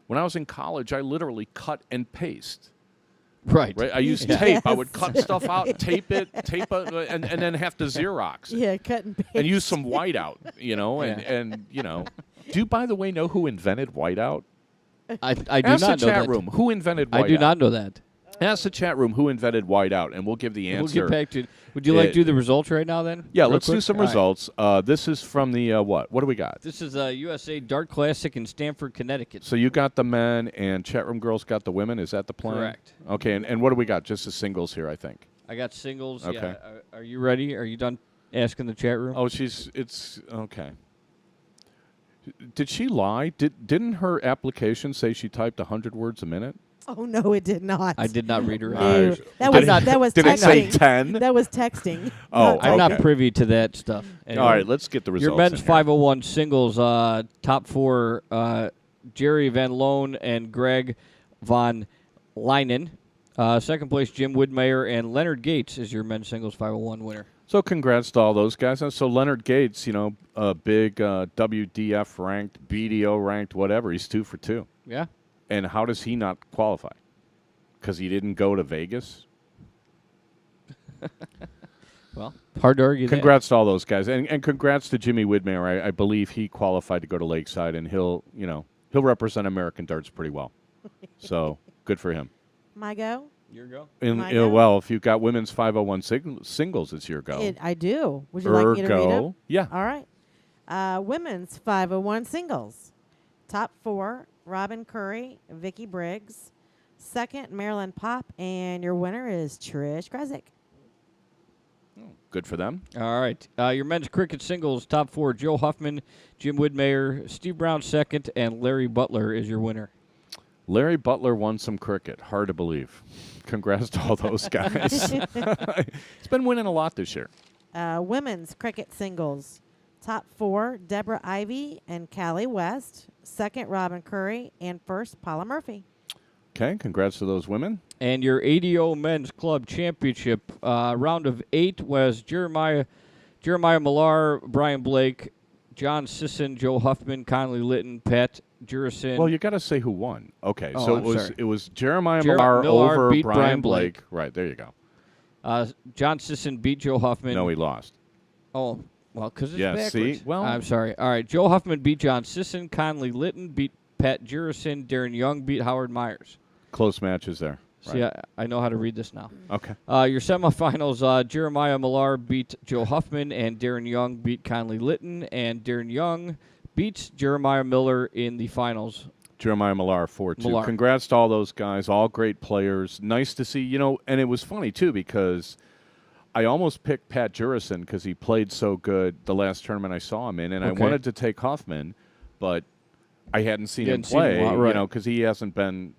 When I was in college, I literally cut and paste. Right. Right? I used tape. I would cut stuff out, tape it, and then have to Xerox it. Yeah, cut and paste. And use some whiteout, and do you, by the way, know who invented whiteout? I do Ask not the know chat that. room who invented whiteout. I do not know that. Ask the chat room who invented whiteout, and we'll give the We'll answer. get back to. Would you like to do the results right now, then? Yeah, Real let's do quick? some All right. results. This is from the what? What do we got? This is a USA Dart Classic in Stamford, Connecticut. So you got the men, and chat room girls got the women. Is that the plan? Correct. Okay, and what do we got? Just the singles here, I think. I got singles. Okay. Yeah. Are you ready? Are you done asking the chat room? Oh, it's okay. Did she lie? Didn't her application say she typed 100 words a minute? Oh no, it did not. I did not read her. No, Did that was Did texting. it say 10? That was texting. Oh, not I'm not okay. privy to that stuff. Anyway. All right, let's get the results. Your men's in here. 501 singles top 4: Jerry Van Loan and Greg Von Leinen. Second place, Jim Widmeyer and Leonard Gates is your men's singles 501 winner. So congrats to all those guys. And so Leonard Gates, a big WDF ranked, BDO ranked, whatever. He's 2 for 2. Yeah. And how does he not qualify? Because he didn't go to Vegas? Well, hard to argue Congrats to all those guys. And congrats to Jimmy Widmeyer. I believe he qualified to go to Lakeside, and he'll represent American darts pretty well. So good for him. My go? that. Your go. My go? Well, if you've got women's 501 singles, it's your go. I do. Would you like me to read Ergo. them? Yeah. All right. Women's 501 singles. Top 4, Robin Curry, Vicky Briggs. Second, Marilyn Pop. And your winner is Trish Grezik. Good for them. All right. Your men's cricket singles top 4: Joe Huffman, Jim Widmeyer, Steve Brown second, and Larry Butler is your winner. Larry Butler won some cricket. Hard to believe. Congrats to all those guys. He's been winning a lot this year. Women's cricket singles. Top 4, Deborah Ivy and Callie West. Second, Robin Curry. And first, Paula Murphy. Okay, congrats to those women. And your ADO Men's Club Championship round of 8 was Jeremiah Millar, Brian Blake, John Sisson, Joe Huffman, Conley Litton, Pat Jurison. Well, you got to say who won. Okay, Oh, so I'm sorry. it was Jeremiah Millard over beat Brian Brian Blake. Blake. Right, there you go. John Sisson beat Joe Huffman. No, he lost. Oh, well, because it's Yeah, backwards. see? Well- I'm sorry. All right, Joe Huffman beat John Sisson. Conley Litton beat Pat Jurison. Darren Young beat Howard Myers. Close matches there. See, Right. I know how to read this now. Okay. Your semifinals, Jeremiah Millar beat Joe Huffman, and Darren Young beat Conley Litton, and Darren Young beats Jeremiah Miller in the finals. Jeremiah Millar 4-2. Millar. Congrats to all those guys, all great players. Nice to see, and it was funny, too, because I almost picked Pat Jurison because he played so good the last tournament I saw him in, and Okay. I wanted to take Huffman, but I hadn't seen You him hadn't seen him play, a lot, right. because he hasn't been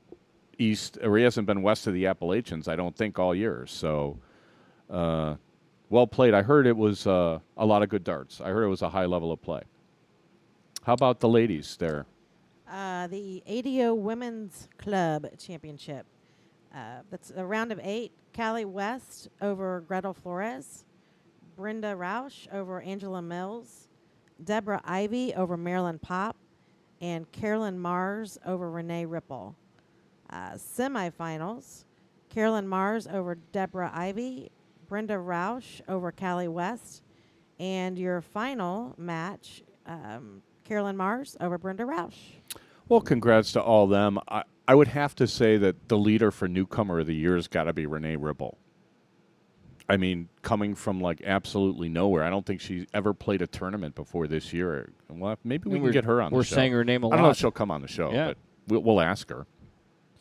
east, or he hasn't been west of the Appalachians, I don't think, all year. So, well played. I heard it was a lot of good darts. I heard it was a high level of play. How about the ladies there? The ADO Women's Club Championship. That's a round of 8. Callie West over Gretel Flores. Brenda Rausch over Angela Mills. Deborah Ivy over Marilyn Pop. And Carolyn Mars over Renee Ripple. Semifinals. Carolyn Mars over Deborah Ivy. Brenda Rausch over Callie West. And your final match, Carolyn Mars over Brenda Rausch. Well, congrats to all them. I would have to say that the leader for newcomer of the year has got to be Renee Ripple. I mean, coming from like absolutely nowhere. I don't think she's ever played a tournament before this year. Well, maybe we can get her on the show. We're saying her name a lot. I don't know if she'll come on the show, Yeah. but we'll ask her.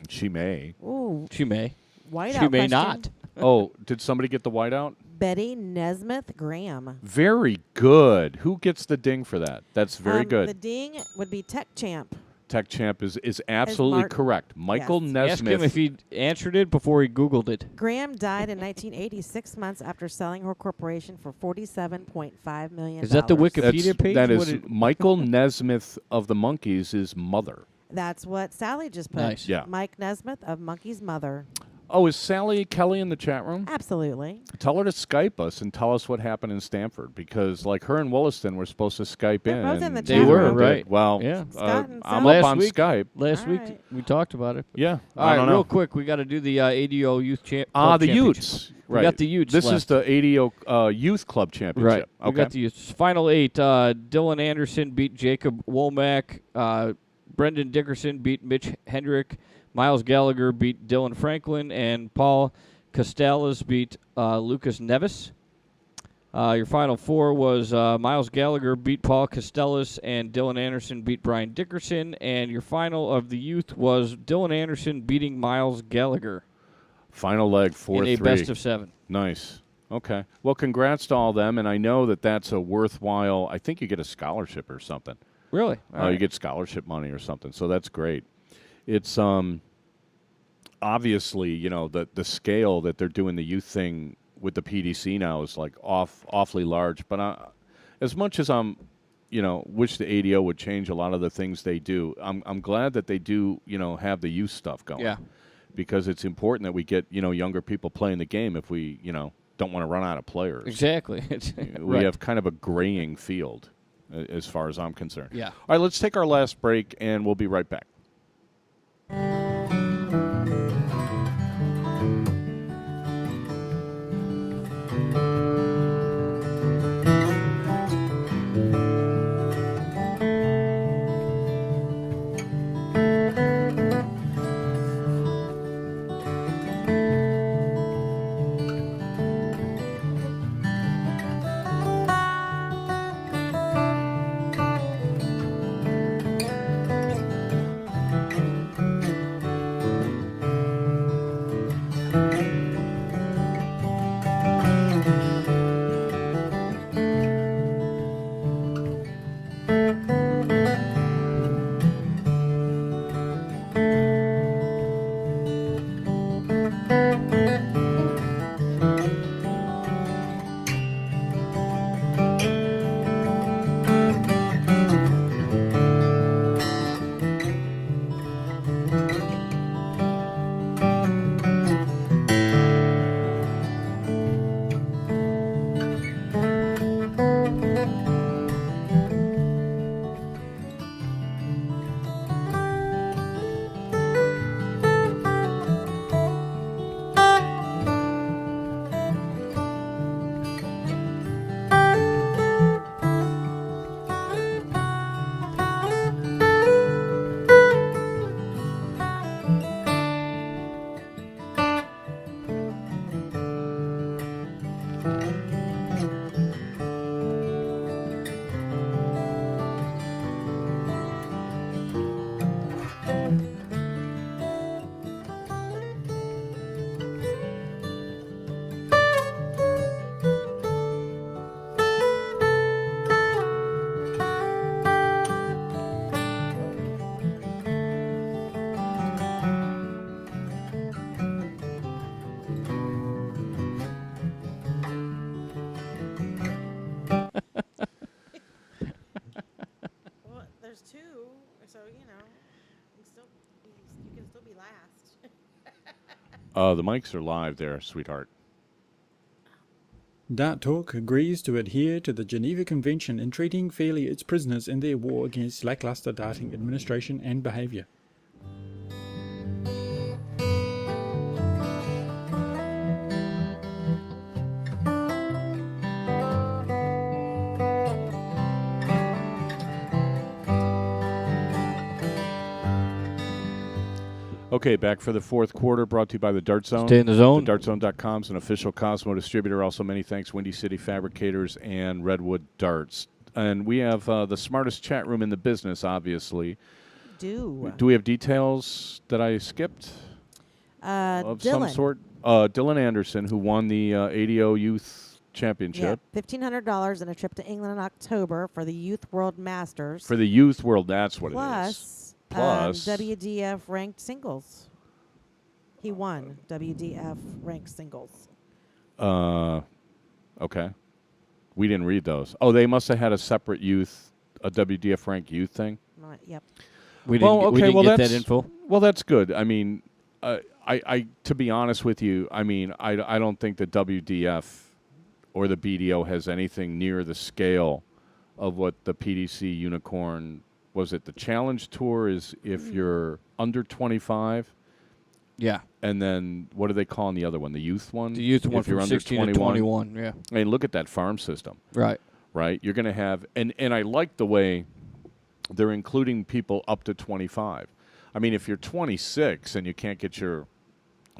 She may. Ooh, She may. whiteout She may question. not. Oh, did somebody get the whiteout? Betty Nesmith Graham. Very good. Who gets the ding for that? That's very good. The ding would be Tech Champ. Tech Champ is absolutely Martin. correct. Michael Yes. Ask Nesmith. him if he answered it before he Googled it. Graham died in 1980, 6 months after selling her corporation for $47.5 million. Is that the Wikipedia page? That What is it- Michael Nesmith of the Monkees' is mother. That's what Sally just put. Nice. Yeah. Mike Nesmith of Monkey's mother. Oh, is Sally Kelly in the chat room? Absolutely. Tell her to Skype us and tell us what happened in Stanford, because like her and Williston were supposed to Skype They're in. both in and the They chat were, never did. right. Well, Yeah. Scott and I'm Sally. up Last on week- Skype. Last All week right. we talked about it. Yeah, All I right, don't know. real quick, we got to do the ADO Youth Champ. Ah, Club the Championship. Utes. We Right. got the Utes This is left. the ADO Youth Club Championship. Right. We Okay. got the final 8. Dylan Anderson beat Jacob Womack. Brendan Dickerson beat Mitch Hendrick. Miles Gallagher beat Dylan Franklin. And Paul Costellas beat Lucas Nevis. Your final 4 was Miles Gallagher beat Paul Costellas, and Dylan Anderson beat Brian Dickerson. And your final of the youth was Dylan Anderson beating Miles Gallagher Final leg 4-3. in a best of 7. Nice. Okay. Well, congrats to all them, and I know that that's a worthwhile. I think you get a scholarship or something. Really? All You right. get scholarship money or something, so that's great. It's obviously, the scale that they're doing the youth thing with the PDC now is like awfully large. But as much as wish the ADO would change a lot of the things they do, I'm glad that they do have the youth stuff going. Yeah. Because it's important that we get younger people playing the game if we don't want to run out of players. Exactly. We Right. have kind of a graying field as far as I'm concerned. Yeah. All right, let's take our last break, and we'll be right back. so you know, you can still be last. The mics are live there, sweetheart. Dart Talk agrees to adhere to the Geneva Convention in treating fairly its prisoners in their war against lackluster darting administration and behaviour. Okay, back for the fourth quarter, brought to you by the Dart Zone. Stay in the zone. TheDartZone.com is an official Cosmo distributor. Also, many thanks, Windy City Fabricators and Redwood Darts. And we have the smartest chat room in the business, obviously. Do we have details that I skipped of Dylan. some sort? Dylan Anderson, who won the ADO Youth Championship. Yeah, $1,500 and a trip to England in October for the Youth World Masters. For the Youth World, that's what it is. Plus, WDF ranked singles. He won WDF ranked singles. Okay. We didn't read those. Oh, they must have had a separate youth, a WDF ranked youth thing. Yep. We didn't get that info. Well, that's good. I mean, I to be honest with you, I mean, I don't think the WDF or the BDO has anything near the scale of what the PDC Unicorn. Was it the Challenge Tour is if you're under 25? Yeah. And then what do they call on the other one? The youth one? The youth one if you're from under 16 to 21, yeah. I mean, look at that farm system. Right. Right? You're going to have and I like the way they're including people up to 25. I mean, if you're 26 and you can't get a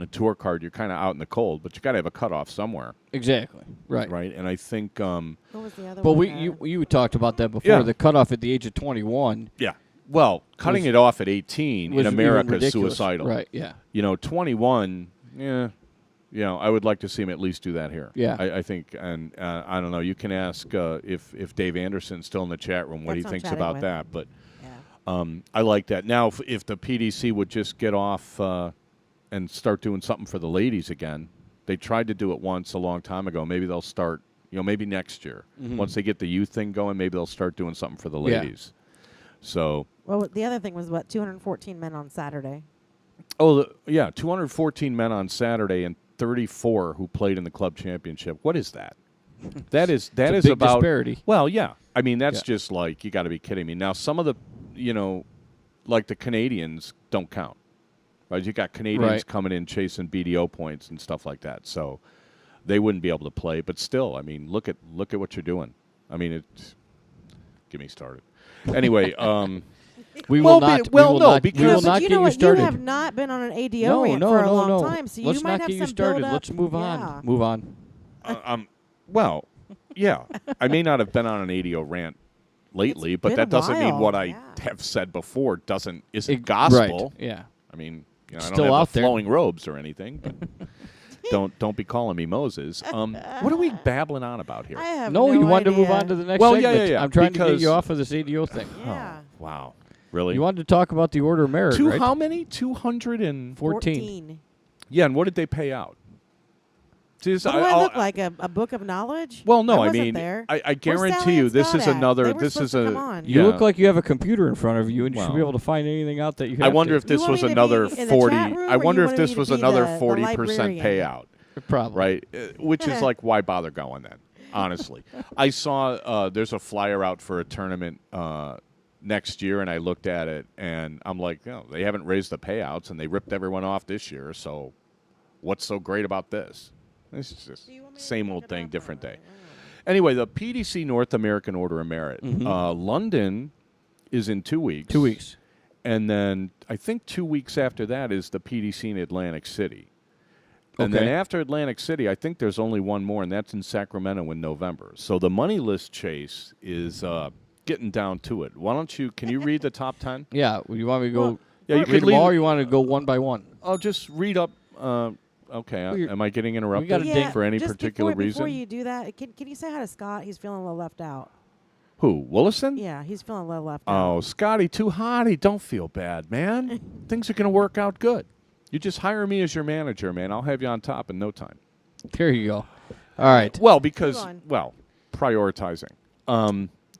tour card, you're kind of out in the cold, but you got to have a cutoff somewhere. Exactly. Right. Right? And I think What was the other But one? you talked about that before. Yeah. The cutoff at the age of 21. yeah. Well, cutting it off at 18 was in even America is ridiculous. suicidal. Right, yeah. 21, I would like to see him at least do that here. Yeah. I think, and I don't know, you can ask if Dave Anderson's still in the chat room what he That's what I'm thinks chatting about with. that. But Yeah. I like that. Now, if the PDC would just get off and start doing something for the ladies again, they tried to do it once a long time ago. Maybe they'll start, maybe next year. Once they get the youth thing going, maybe they'll start doing something for the Yeah. ladies. So. Well, the other thing was 214 men on Saturday. 214 men on Saturday and 34 who played in the club championship. What is that? That is It's a big about disparity. Well, yeah. I mean, that's Yeah. just like you got to be kidding me. Now, some of the, like the Canadians don't count. Right? You got Canadians Right. coming in chasing BDO points and stuff like that. So they wouldn't be able to play, but still, I mean, look at what you're doing. I mean, get me started. Anyway, We Well, will not. be- well, we will no, not, because- we will but not you get know you what? started. You have not been on an ADO no, rant no, for a no, long no. time, so Let's you might not have get you some started. build-up. Let's move Yeah. on. Move on. Well, yeah. I may not have been on an ADO rant lately, It's but been that a doesn't mean while, what I yeah. have said before isn't Right. gospel. Yeah. I mean, I Still don't have out the there. flowing robes or anything, but don't be calling me Moses. What are we babbling on about here? I have No, you wanted to move idea. on to the next Well, segment. yeah. I'm trying to get because- you off of this ADO thing. Yeah. Wow. Really? You wanted to talk about the Order of Merit, right? How many? 200 and 14. Yeah, and what did they pay out? Just, What do I look like? A book of knowledge? Well, no, I wasn't mean, there. I Where's guarantee Sally you, and this Scott is at? another. They were This supposed is to a. come on. You yeah. look like you have a computer in front of you, and you should Well. be able to find anything out that you have I wonder to. if this You want was me to another be in the 40. chat room, I or wonder you if want this me to was be another the 40% librarian? payout. Probably. Right? Which is like, why bother going then? Honestly. I saw there's a flyer out for a tournament next year, and I looked at it, and I'm like, they haven't raised the payouts, and they ripped everyone off this year, so what's so great about this? This is just same old thing, different day. Anyway, the PDC North American Order of Merit. London is in 2 weeks. 2 weeks. And then I think 2 weeks after that is the PDC in Atlantic City. And then Okay. after Atlantic City, I think there's only one more, and that's in Sacramento in November. So the money list chase is getting down to it. Can you read the top 10? Yeah. You want me to go? Well, yeah, you read could them all, leave or you want to go one by one? I'll just read up. Okay, Well, am I getting interrupted gotta dig- for any just particular before reason? you do that, can you say hi to Scott? He's feeling a little left out. Who, Willison? Yeah, he's feeling a little left out. Oh, Scotty, too hotty. Don't feel bad, man. Things are going to work out good. You just hire me as your manager, man. I'll have you on top in no time. There you go. All right. Well, because, on. prioritizing.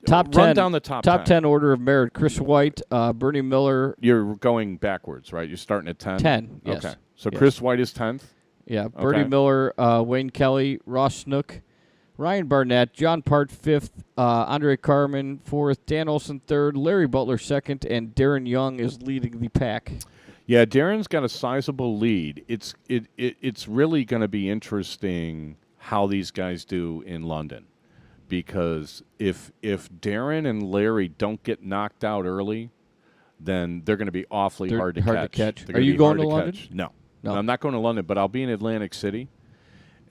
Top Run 10. down the top 10 order of merit. Chris White, Bernie Miller. You're going backwards, right? You're starting at 10? 10, yes. Okay. So Yes. Chris White is 10th? Yeah, Bernie Okay. Miller, Wayne Kelly, Ross Snook, Ryan Barnett, John Part 5th, Andre Carmen 4th, Dan Olson 3rd, Larry Butler 2nd, and Darren Young is leading the pack. Yeah, Darren's got a sizable lead. It's really going to be interesting how these guys do in London, because if Darren and Larry don't get knocked out early, then they're going to be awfully They're hard to hard to catch. catch. They're Are gonna you be going hard to London? catch. No. No. I'm not going to London, but I'll be in Atlantic City.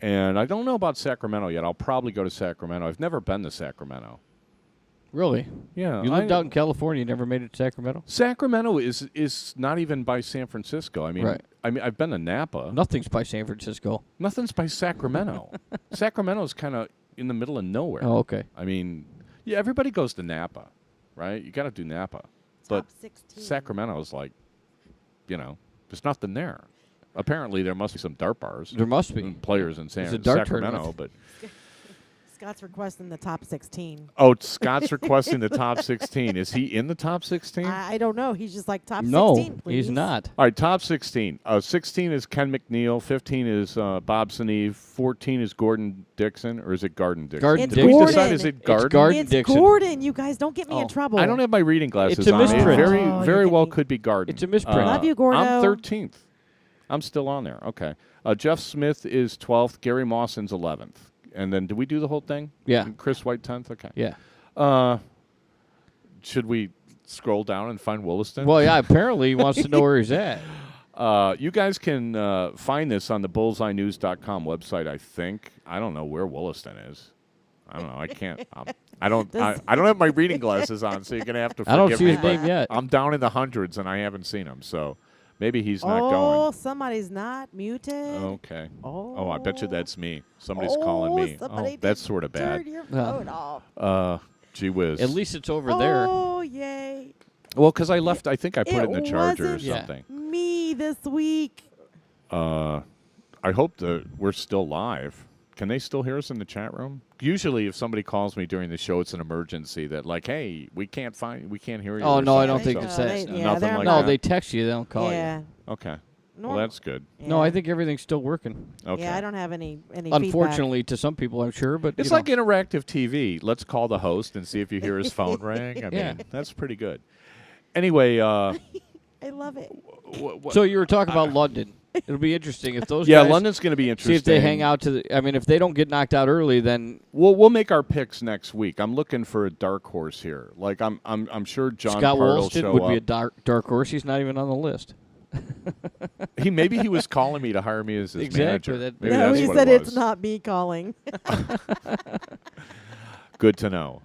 And I don't know about Sacramento yet. I'll probably go to Sacramento. I've never been to Sacramento. Really? Yeah. You lived out in California, never made it to Sacramento? Sacramento is not even by San Francisco. I mean, Right. I've been to Napa. Nothing's by San Francisco. Nothing's by Sacramento. Sacramento's kind of in the middle of nowhere. Oh, okay. I mean, yeah, everybody goes to Napa, right? You got to do Napa. But Top 16. Sacramento's like, there's nothing there. Apparently, there must be some dart bars. There must be. And players in There's a dart Sacramento, tournament. but Scott's requesting the top 16. Scott's requesting the top 16. Is he in the top 16? I don't know. He's just like top No, 16, please. he's not. All right, top 16. 16 is Ken McNeil. 15 is Bob Seneve. 14 is Gordon Dixon, or is it Garden Dixon? Garden It's Did we Gordon. decide is it It's Garden? Garden It's Dixon. Gordon. You guys don't get me in Oh. trouble. I don't have my reading glasses It's a on. It misprint. very, Oh, very you're well getting- could be Garden. It's a misprint. Love you, Gordo. I'm 13th. I'm still on there. Okay. Jeff Smith is 12th. Gary Mawson's 11th. And then, did we do the whole thing? Yeah. And Chris White 10th? Okay. Yeah. Should we scroll down and find Williston? Well, yeah, apparently he wants to know where he's at. You guys can find this on the bullseyenews.com website, I think. I don't know where Williston is. I don't know. I can't. I don't have my reading glasses on, so you're going to have to forgive I don't see me, his name but yet. I'm down in the hundreds, and I haven't seen him, so maybe he's not Oh, going. somebody's not muted. Okay. Oh. I bet you that's me. Somebody's calling me. Somebody That's sort of turn bad. your Well. phone off. Gee whiz. At least it's over there. Oh, yay. Well, because I left, I think I put it in the charger or wasn't Yeah. something. me this week. I hope that we're still live. Can they still hear us in the chat room? Usually, if somebody calls me during the show, it's an emergency that, like, hey, we can't hear you. Oh, or no, I something. don't think No, it's that. they- yeah, Nothing they're like No, that. they text you. They don't call Yeah. Okay. Well, Normal- that's good. No, yeah. I think everything's still working. Okay. Yeah, I don't have any feedback. Unfortunately, to some people, I'm sure, but It's you know. like interactive TV. Let's call the host and see if you hear his phone ring. I Yeah. mean, that's pretty good. Anyway, I love it. So you were talking about London. It'll be interesting if those yeah, guys London's going to be interesting. see if they hang out to the. I mean, if they don't get knocked out early, then We'll make our picks next week. I'm looking for a dark horse here. Like I'm sure John Scott Part will Wolston show would up. be a dark horse. He's not even on the list. Maybe he was calling me to hire me as his Exactly, manager. that- Maybe No, that's he what said it was. it's not me calling. Good to know.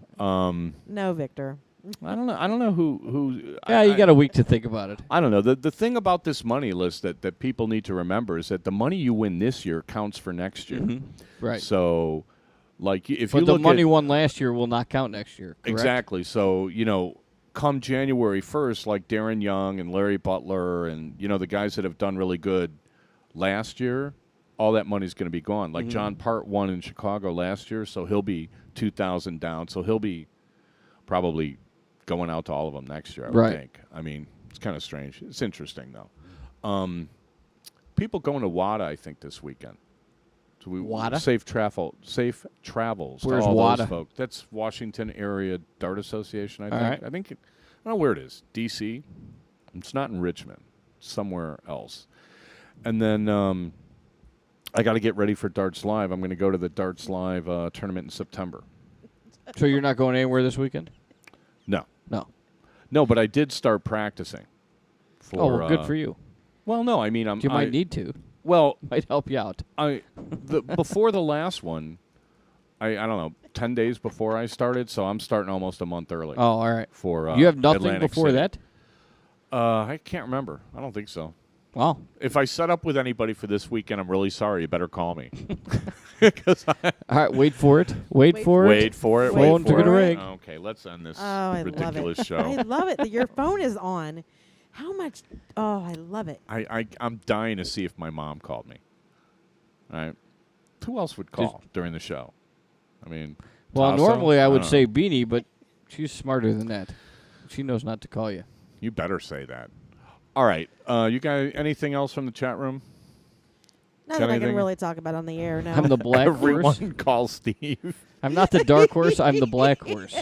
No, Victor. I don't know who. Yeah, you got a week to think about it. I don't know. The thing about this money list that people need to remember is that the money you win this year counts for next year. Right. So, like, if But you the look money at, won last year will not count next year. Correct? exactly. So come January 1st, like Darren Young and Larry Butler and the guys that have done really good last year, all that money's going to be gone. Like John Part won in Chicago last year, so he'll be 2,000 down. So he'll be probably going out to all of them next year, I would Right. think. I mean, it's kind of strange. It's interesting, though. People going to WADA, I think, this weekend. So WADA? Safe travels to Where's all WADA? those folks. That's Washington Area Dart Association, I think. right. I don't know where it is. D.C.? It's not in Richmond. It's somewhere else. And then I got to get ready for Darts Live. I'm going to go to the Darts Live tournament in September. So you're not going anywhere this weekend? No. No. But I did start practicing. Oh, well, good for you. Well, no, I mean, You might need to. Well, Might help you out. before the last one, I don't know, 10 days before I started, so I'm starting almost a month early. Oh, all right. For You have nothing Atlantic before City. that? I can't remember. I don't think so. Wow. If I set up with anybody for this weekend, I'm really sorry. You better call me. All right, wait for it. Wait for it. Wait for it. Phones wait are for gonna it. ring. Okay, let's end this Oh, I love ridiculous it. show. I love it that your phone is on. How much? Oh, I love it. I'm dying to see if my mom called me. All right. Who else would call during the show? I mean, Well, Tasso? normally I would don't say know. Beanie, but She's smarter than that. She knows not to call you. You better say that. All right. You guys, anything else from the chat room? Not Got that I can anything? really talk about on the air now. I'm the black horse. Everyone call Steve. I'm not the dark horse. I'm the black horse.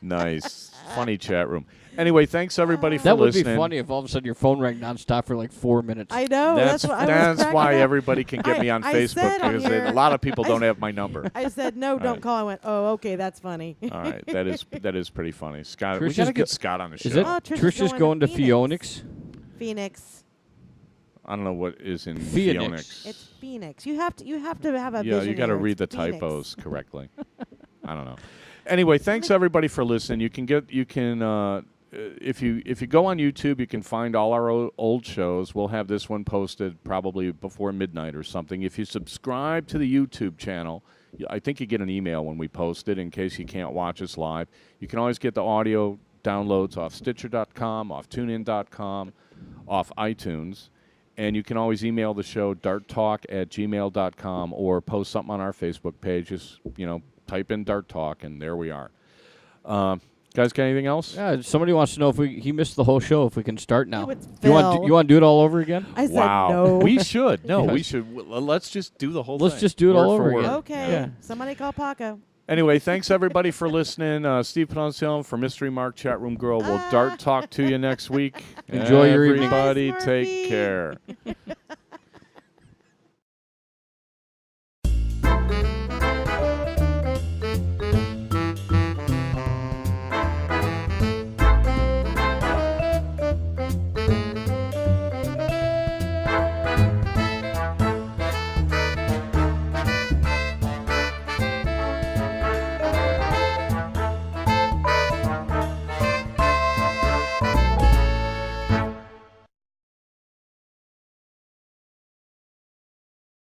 Nice. Funny chat room. Anyway, thanks everybody for That would listening. be funny if all of a sudden your phone rang nonstop for like 4 minutes. I know. That's what I was that's cracking why up. everybody can get me on I Facebook said on because here- a lot of people I don't s- have my number. I said, no, don't right. call. I went, oh, okay, that's funny. All right, that is pretty funny. Scott, we Trish gotta is get go- Scott on the show. Is it Oh, Trish is Trish is going going to to Phoenix. Phoenix? Phoenix. I don't know what is in Phoenix. Phoenix. It's Phoenix. You have to have a Yeah, vision you got to here. read the It's Phoenix. typos correctly. I don't know. Anyway, thanks everybody for listening. You can if you go on YouTube, you can find all our old shows. We'll have this one posted probably before midnight or something. If you subscribe to the YouTube channel, I think you get an email when we post it in case you can't watch us live. You can always get the audio downloads off Stitcher.com, off TuneIn.com, off iTunes. And you can always email the show, darttalk@gmail.com, or post something on our Facebook page. Just, type in Dart Talk, and there we are. Guys, got anything else? Yeah, somebody wants to know if he missed the whole show. If we can start now. It's You want Phil. you want to do it all over again? I said Wow. no. We should. No, Yes. we should. Let's just do the whole Let's thing. just do it Word all for over word. again. Okay. Yeah. Somebody call Paco. Anyway, thanks everybody for listening. Steve Ponciano for Mystery Mark Chat Room Girl. We'll Dart Talk to you next week. Enjoy your evening. Everybody Bye, take Smurfy. care.